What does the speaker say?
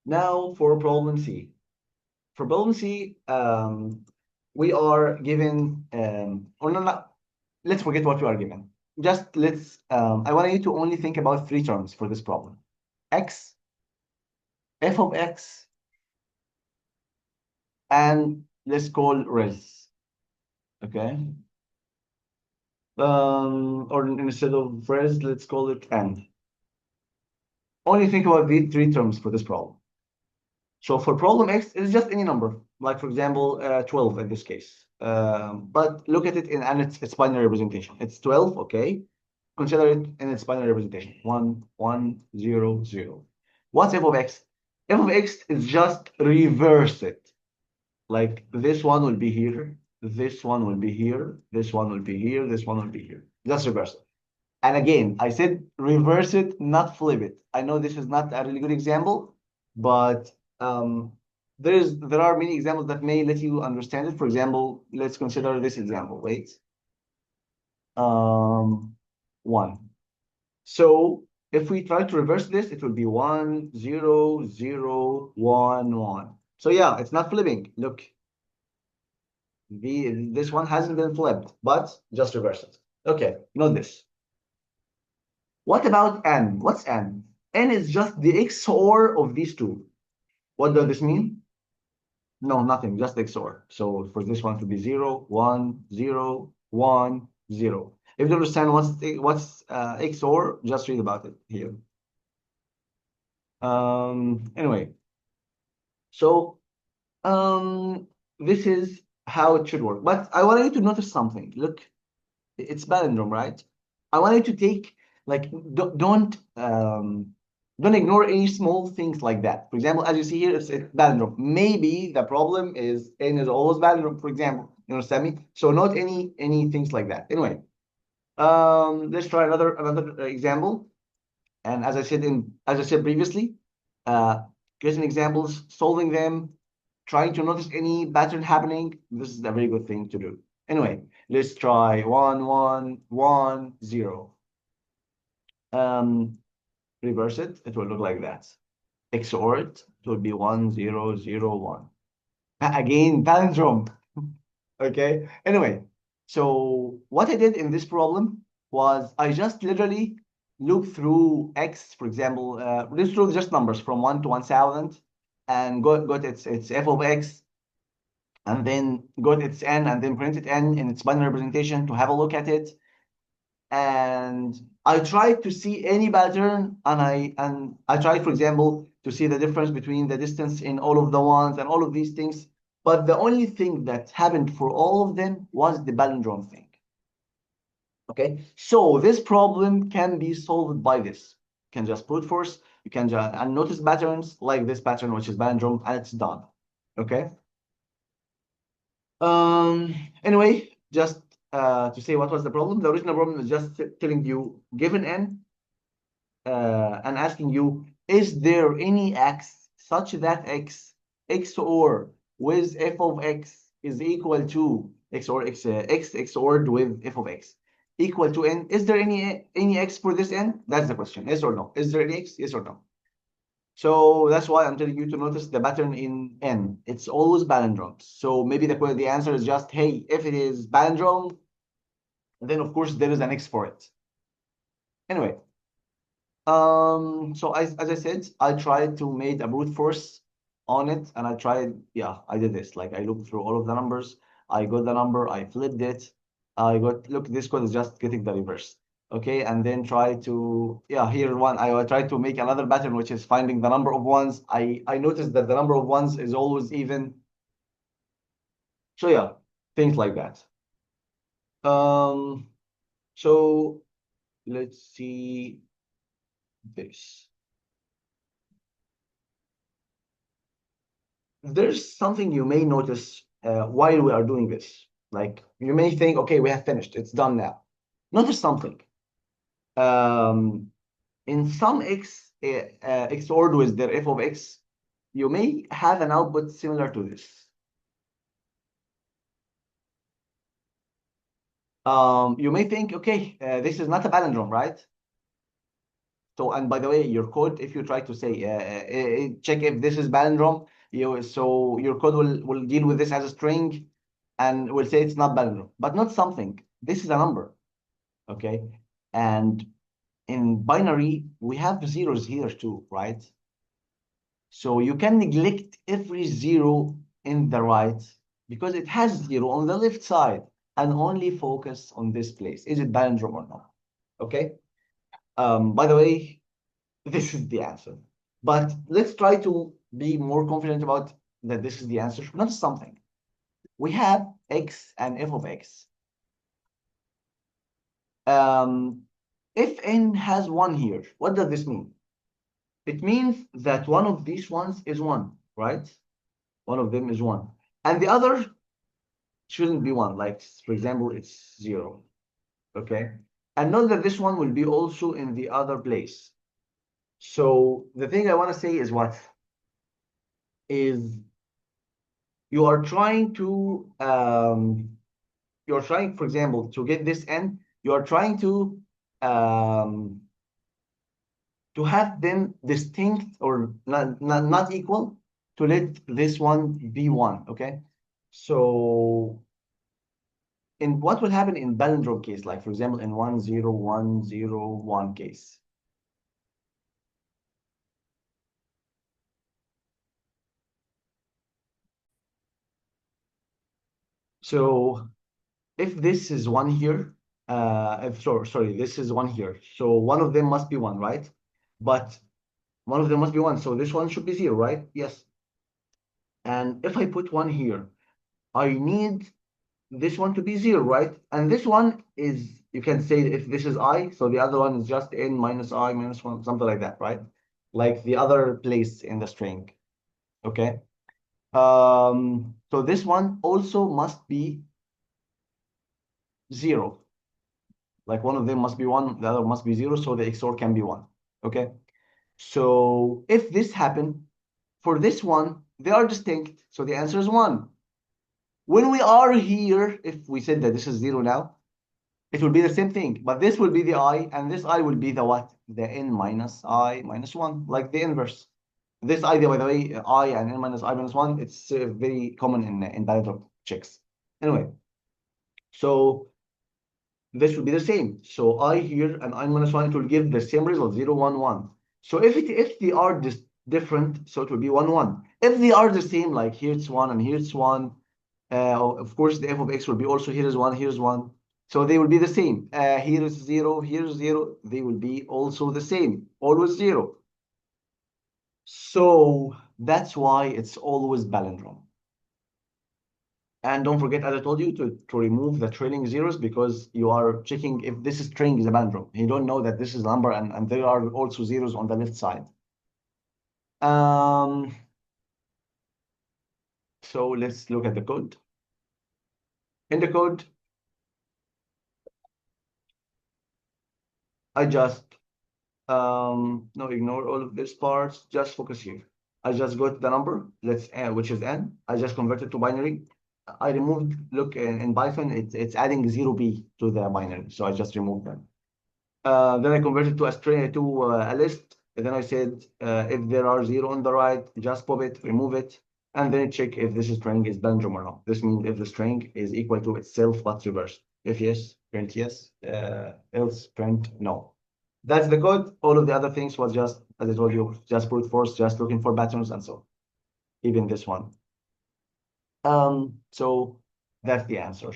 Now for problem C. For problem C, we are given, or no, let's forget what we are given. Just let's, I want you to only think about three terms for this problem. X, f of x, and let's call res, okay? Or instead of res, let's call it and. Only think about these three terms for this problem. So for problem x, it's just any number, like for example, 12 in this case. But look at it and its binary representation. It's 12, okay? Consider it in its binary representation. 1, 1, 0, 0. What's f of x? F of x is just reverse it. Like this one will be here, this one will be here, this one will be here, this one will be here. Just reverse it. And again, I said reverse it, not flip it. I know this is not a really good example, but there are many examples that may let you understand it. For example, let's consider this example. Wait. 1. So if we try to reverse this, it will be 1, 0, 0, 1, 1. So yeah, it's not flipping. Look, this one hasn't been flipped, but just reverse it. Okay, not this. What about n? What's n? N is just the XOR of these two. What does this mean? No, nothing, just the XOR. So for this one to be 0, 1, 0, 1, 0. If you understand what's XOR, just read about it here. Anyway, so this is how it should work. But I want you to notice something. Look, it's palindrome, right? I want you to take, like, don't ignore any small things like that. For example, as you see here, it's palindrome. Maybe the problem is n is always palindrome, for example. You understand me? So not any things like that. Anyway, let's try another example. And as I said previously, getting examples, solving them, trying to notice any pattern happening. This is a very good thing to do. Anyway, let's try 1, 1, 1, 0. Reverse it, it will look like that. XOR it, it will be 1, 0, 0, 1. Again, palindrome. Okay. Anyway, so what I did in this problem was I just literally looked through X, for example, looked through just numbers from 1 to 1000 and got its f of X, and then got its n, and then printed n in its binary representation to have a look at it. And I tried to see any pattern, and I tried, for example, to see the difference between the distance in all of the ones and all of these things. But the only thing that happened for all of them was the palindrome thing. Okay, so this problem can be solved by this. You can just brute force, you can just and notice patterns like this pattern, which is palindrome, and it's done. Okay. Anyway, just to say what was the problem. The original problem is just telling you, given n, and asking you, is there any x such that x XOR with f of x is equal to XOR x, x XORed with f of x equal to n? Is there any x for this n? That's the question. Yes or no? Is there any x? Yes or no? So that's why I'm telling you to notice the pattern in n. It's always palindromes. So maybe the answer is just, hey, if it is palindrome, then of course there is an x for it. Anyway, so as I said, I tried to make a brute force on it, and I did this. Like, I looked through all of the numbers, I got the number, I flipped it, look, this code is just getting the reverse. Okay, and then here I tried to make another pattern, which is finding the number of ones. I noticed that the number of ones is always even. So yeah, things like that. So let's see this. There's something you may notice while we are doing this. Like, you may think, okay, we have finished, it's done now. Notice something. In some x XORed with their f of x, you may have an output similar to this. You may think, okay, this is not a palindrome, right? So, and by the way, your code, if you try to say, check if this is palindrome, so your code will deal with this as a string and will say it's not palindrome, but not something. This is a number, okay? And in binary, we have zeros here too, right? So you can neglect every zero in the right because it has zero on the left side and only focus on this place. Is it palindrome or not? Okay. By the way, this is the answer. But let's try to be more confident about that this is the answer, not something. We have x and f of x. If n has 1 here, what does this mean? It means that one of these ones is 1, right? One of them is 1. And the other shouldn't be 1. Like, for example, it's 0. Okay? And note that this one will be also in the other place. So the thing I want to say is what? Is you are trying to, you're trying, for example, to get this n, you are trying um, to have them distinct or not equal to let this one be 1, okay? So in what will happen in palindrome case, like for example, in 10101 case? So if this is 1 here, sorry, this is 1 here. So one of them must be 1, right? But one of them must be 1. So this one should be 0, right? Yes. And if I put 1 here, I need this one to be 0, right? And this one is, you can say if this is I, so the other one is just n minus I minus 1, something like that, right? Like the other place in the string, okay? So this one also must be 0. Like one of them must be 1, the other must be 0, so the XOR can be 1, okay? So if this happened, for this one, they are distinct, so the answer is 1. When we are here, if we said that this is 0 now, it will be the same thing, but this will be the I, and this I will be the what? The n minus I minus 1, like the inverse. This idea, by the way, I and n minus I minus 1, it's very common in diagonal checks. Anyway, so this will be the same. So I here and I minus 1, it will give the same result, 0, 1, 1. So if they are different, so it will be 1, 1. If they are the same, like here it's 1 and here it's 1, of course, the f of x will be also here is 1, here's 1. So they will be the same. Here is 0, here's 0. They will be also the same, always 0. So that's why it's always palindrome. And don't forget, as I told you, to remove the trailing zeros because you are checking if this string is a palindrome. You don't know that this is a number and there are also zeros on the left side. So let's look at the code. In the code, I just no, ignore all of these parts, just focus here. I just got the number, which is n. I just converted to binary. I removed, look, in Python, it's adding 0b to the binary, so I just removed that. Then I converted to a string, to a list, and then I said, if there are 0 on the right, just pop it, remove it, and then check if this string is palindrome or not. This means if the string is equal to itself but reversed. If yes, print yes, else print no. That's the code. All of the other things was just, as I told you, just brute force, just looking for patterns and so on. Even this one. So that's the answer.